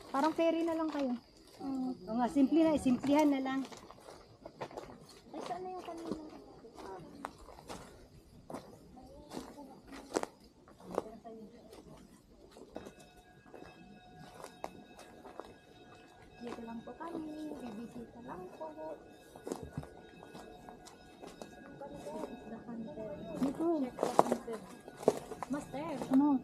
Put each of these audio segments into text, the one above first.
Parang ferry na lang kayo. O nga, simple na, simplihan na lang. Ay, saan na yung kanina? Dito lang po kami. Bibisita lang po. The hunter. Dito. Check the hunter. Master. Ano?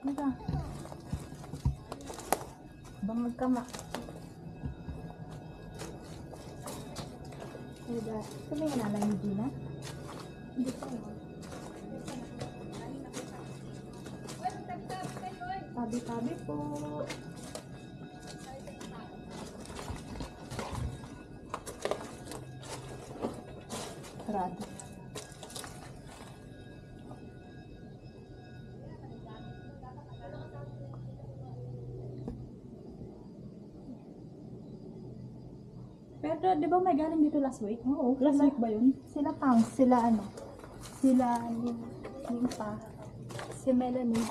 Ano ka? Bangag ka ma. Ito ba yung nanay ni Gina? Hindi pa. Tabi-tabi po. Sarado. Pero di ba may galing dito last week? Oo. Last week ba yun? Sila Pang, sila ano? Sila yung pa. Si Melanie.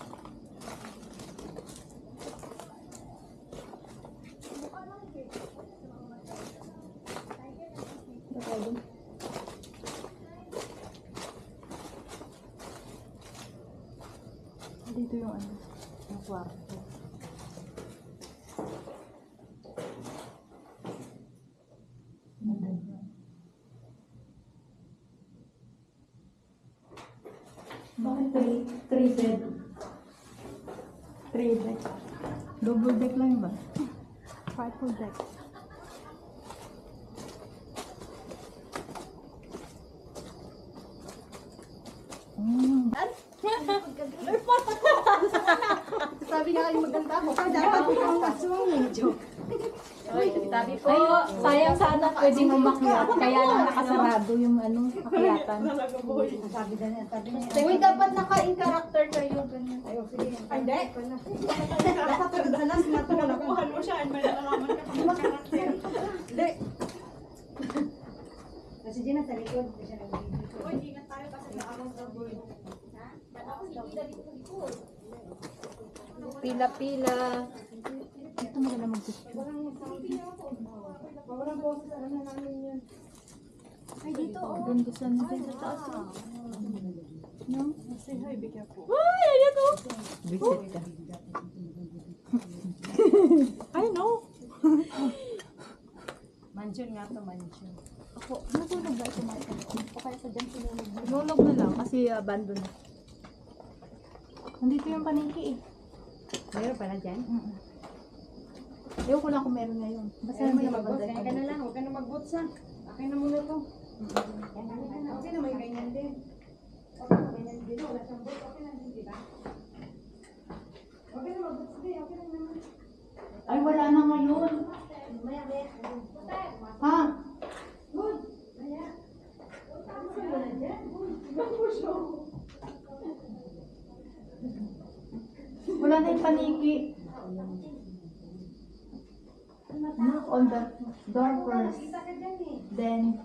Dito yung ano, yung kwarto. Bakit three bed? Three deck. Double deck lang ba? Triple deck. Sabi niya kayo maganda ako. Kaya dapat ikaw masungin. Joke. Tabi po. Sayang sana pwedeng umakyat. Kaya lang nakasarado yung ano, akyatan. Sabi niya, sabi niya. Uy, dapat naka-in character kayo. Ganyan. Ayaw, sige. Hindi. Dapat madalas matulog. Nakuhan mo siya, may nalalaman ka pa ng karakter. Hindi. Kasi Gina sa likod. Kasi siya nag-video. Uy, ingat tayo kasi nakakang saboy. Pila-pila. Ito maganda mag-picture. Walang boses, alam na namin yun. Ay, dito. Oh. Ganda sa natin sa taas. No? Say hi, be careful. Visit ka. I know. Mansion nga to, mansion. Ako, nasunog ba ito mga o kaya sa dyan sinunog? Sinunog na lang kasi abandon na. Nandito yung paniki eh. Mayroon pala dyan? Ewan ko lang kung meron ngayon. Basta Ayaw mo hindi na mag-boots. maganda Kaya ka na lang. Huwag ka na mag-boots ha. Akin na muna to. Okay na, may ganyan din. Okay na, ganyan din. Wala siyang boots. Okay na din, di ba? Okay na mag-boots din. Okay lang naman. Ay, wala na ngayon. Maya, maya. Ha? Good. Maya. Ano ka na dyan? Good. Wala na yung paniki. Knock on the door first. Kita ka dyan eh. Then,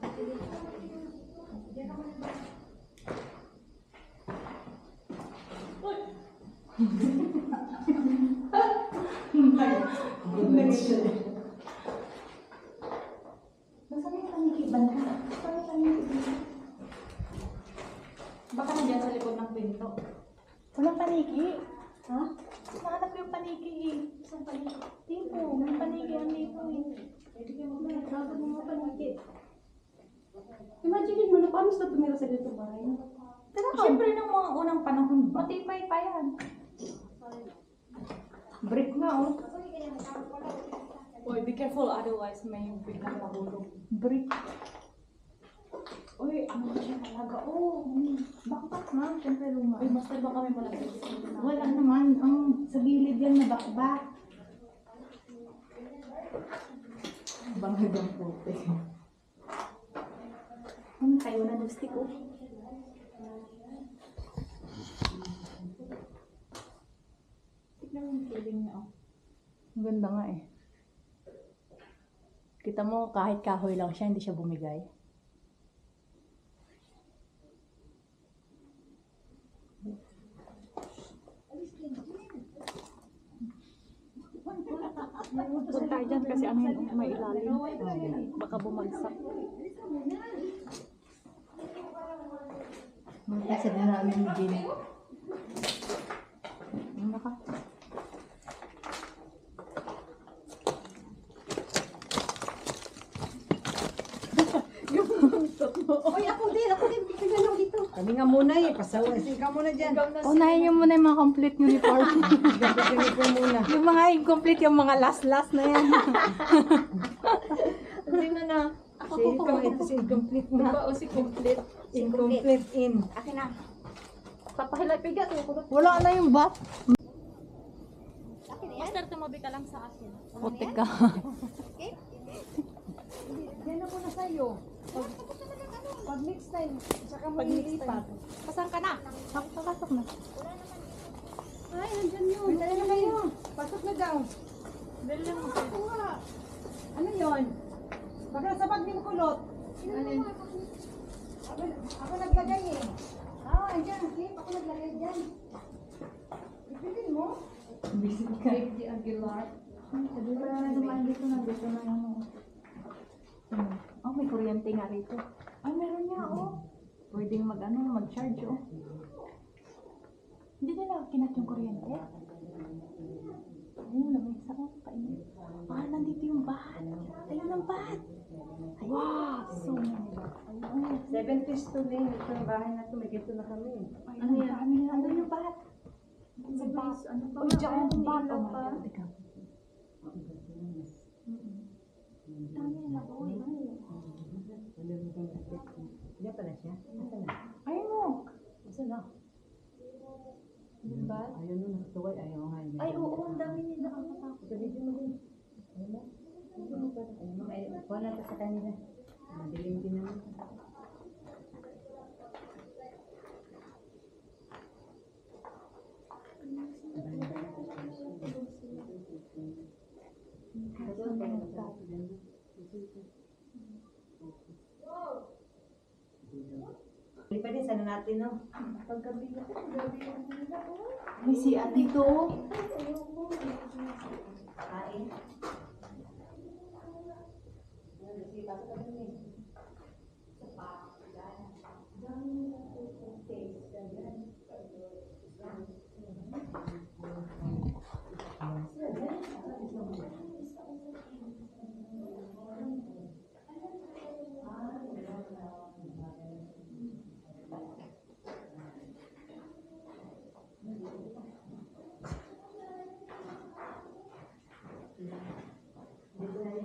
basta na yung paniki. Banda. Basta na yung paniki. Baka nandiyan sa likod ng pinto. Walang paniki. Ha? Nahanap ko yung paniki eh. Saan paniki? Dito. May paniki ang dito eh. Grabe mo mga paniki. Imagine mo na paano sila tumira sa dito bahay. Pero Siyempre ng mga unang panahon ba? matibay pa yan. Brick nga oh. Uy, be careful otherwise may biglang mahulog. Brick. Uy, ano ba siya talaga? Bakbak nga. Siyempre luma. Uy, master ba kami malapit? Wala naman. Ang sa gilid yan na bakbak. Bangag ang puti. Ano tayo na gusti ko? Tignan mo yung feeling niya. Ang ganda nga eh. Kita mo kahit kahoy lang siya, hindi siya bumigay. tayo dyan kasi ano yun, may ilalim. Baka bumagsak. Kasi din namin yung gin. Ano ka? Oy, ako din. Tingnan mo dito. Kami nga muna eh. Pasawa. Ikaw muna dyan. Unahin nyo muna yung mga complete uniform. Kami po muna. Yung mga incomplete, yung mga last na yan. Sino na? Si ikaw, ito si incomplete na. O si complete? Incomplete in. Akin na. Papahilay pigat. Wala na yung bat. Master, tumabi ka lang sa akin. Putik ka. Yan ako na sa'yo. Pag next time, saka mo ilipat. Pasan ka na? Pasok na. Ay, nandyan yun. Dali na kayo. Pasok na daw. Dali lang mo. Kuha. Ano yun? Baka sa bag ni mo kulot. Alin? Ako naglagay eh. Ah, andyan. Clip. Ako naglagay dyan. Ipilin mo? Craig D. Aguilar. Sabi ba naman dito na yung... Oh, may kuryente nga rito. Ay, meron nga, oh. Pwedeng mag-charge, oh. Hindi nila kinat yung kuryente? Ayun, lamesa, oh. Kainin. Ah, nandito yung bat. Ayun ang bat. Wow, so many bat. Ayun. 70s to din. Ito ang bahay na ito. May ganito na kami. Ano yan? Dami na nandun yung bat. Sa bat. Ano pa? Uy, diyan yung bat. Oh my God. Teka. Dami na ako. Diyan pala siya. Asa na? Ayun mo. Asa na? Yung bat? Ayaw nun. Nakatuway. Ayaw nga. Ay, oo, ang dami nila ang katakot. Sa video mo din. Ayaw mo? Ayaw mo. Ayaw mo. Kuha natin sa kanila. Madilim din naman. Hindi pa din, sana natin, no? May CR dito, oh. Kain.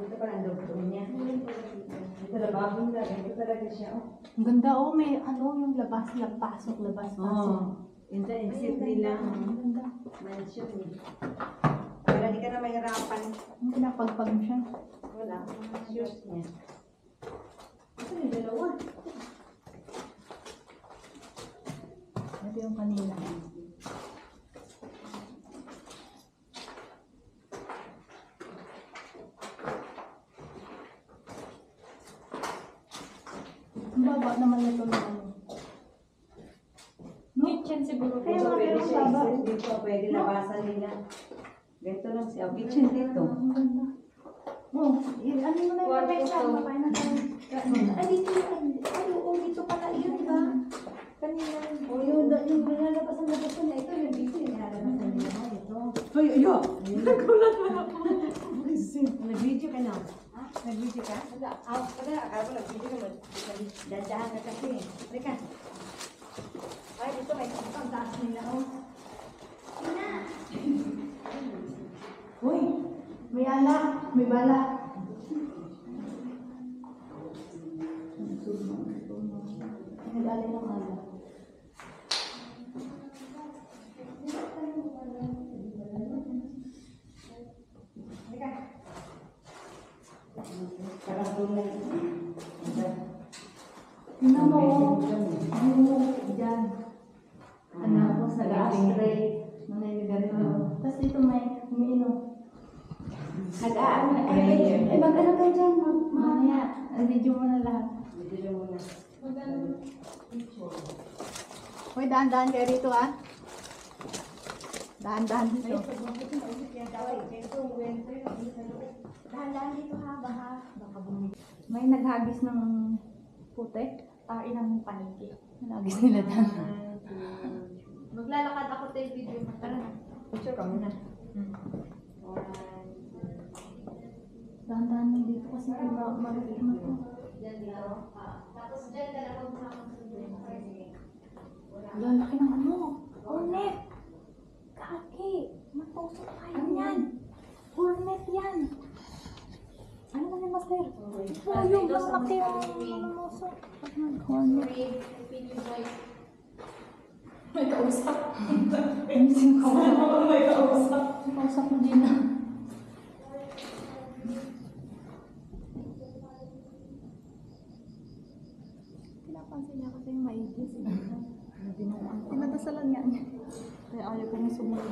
Dito pa lang doktor niya. Dito na babong na. Dito talaga siya, oh. Ang ganda, oh. May yung labas, pasok. Ito, exit nila. Ang ganda. Mansion eh. Para di ka na mahirapan. Ang pinapagpag mo siya. Wala. Shoes niya. Ito yung dalawa. Ito yung kanila. Ang baba naman ito na ano. Kitchen siguro. Kaya Dito nga, pwede pero siya. baba. Dito pwede labasan nila. Ganito lang siya. Kitchen dito. Ang ganda. Oh, ano mo na yung Kwarto mesa? to. Makain na tayo. Ay, dito yun. Ay, oo, dito pala yun, di ba? Kanina rin. O yung nilalabasan niya. Ito yung dito yung nilalabasan niya. Ito. Ay, ayo! Nag-video ka na? Ha? Nag-video ka? Wala. Wala. Akala ko nag-video ka. Dandahan na kasi. Halika. Ay, dito may ang taas nila. Oh. Uy! May alak! May bala! Nag-alay ng alak. Halika. Parang tunay. Tingnan mo, dyan. Anak ko sa ashtray. Tapos dito may umiinom. Nag-aan. Ay, mag-ano ka dyan? Mamaya, video mo na lahat. Video muna. Uy, daan-daan kayo rito, ah. Dahan-dahan dito. Dahan-dahan dito ha, baka. May naghagis ng puti. Ng paniki. Naghagis nila dahan. Maglalakad ako tayo video mo. Tara na. Picture ka muna. Dahan-dahan lang dito kasi marupok na to. Diyan dito. Tapos dyan ka na kung makakasunod. Sige. Lalaki ng ano? Hornet! Kaki! Matusok tayo yan! Hornet yan! Ano ba yung master? Oh, yung malaki yung mamusok. Hornet. May kausap. Ayusin ko. May kausap. Kausap mo din na. Pinapansin niya kasi yung maigis. Pinadasalan niya niya. Kaya ayaw ko nga sumunod.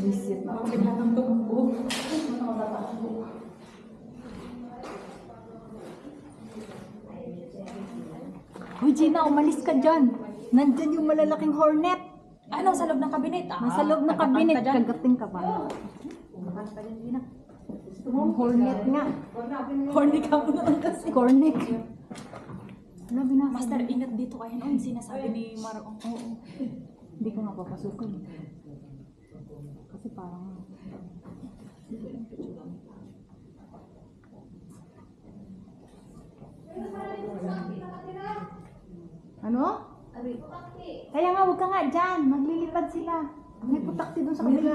Visit na. Bigla ng tumbo. Uy, Gina, umalis ka dyan. Nandyan yung malalaking hornet. Ano, sa loob ng kabinet? Nasa loob ng kabinet. Kagating ka ba? Yung hornet nga. Horny ka mo naman kasi. Cornic. Ano binasa? Master, ingat dito kayo noon. Sinasabi ni Marong. Oo. Hindi ko nga papasukin. Kasi parang... Ano? Kaya nga, huwag ka nga dyan. Maglilipad sila. May putakti doon sa kabila.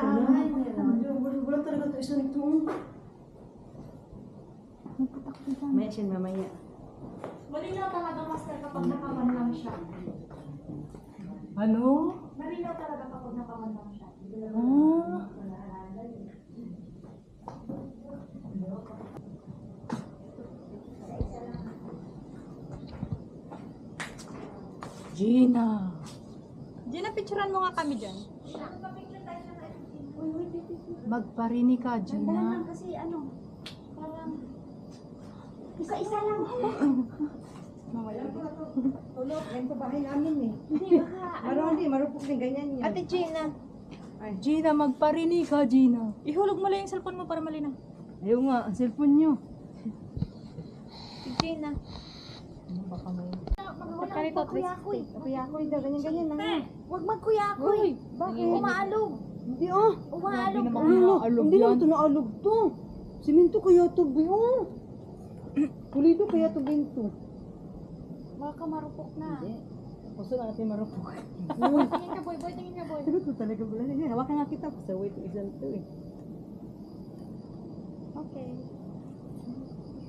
Wala talaga ito isang itong. May putakti dyan. May siya mamaya. Malinaw talaga, Master, kapag nakawan lang siya. Ano? Malinaw talaga kapag nakawan lang siya. Ah. Gina. Gina, picturean mo nga kami dyan. Magparini ka, Gina. Kasi ano, parang isa-isa lang. Tulog, ganito bahay namin eh. Hindi, baka Hindi, marupok din ganyan yan. Ate Gina, Gina, magparini ka, Gina. ihulog mo lang yung cellphone mo para malinaw. Ayaw nga, ang cellphone nyo. Ate Gina. Baka may... Pagkarito, kuyakoy. Kuyakoy daw, ganyan-ganyan lang. Huwag magkuyakoy. Bakit? Umaalog. Hindi oh. Umaalog. Hindi naman ito naalog to. Siminto kaya ito, oh. Pulido kaya ito binto. Baka marupok na. Gusto natin marupok. Tingin ka, boy. Tingin ka, boy. Pero ito talaga pala. Hawakan nga kita. Sa wait, isang ito eh. Okay.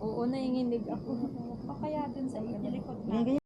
Oo, nanginginig ako. O kaya dun sa likod na. Ganyan,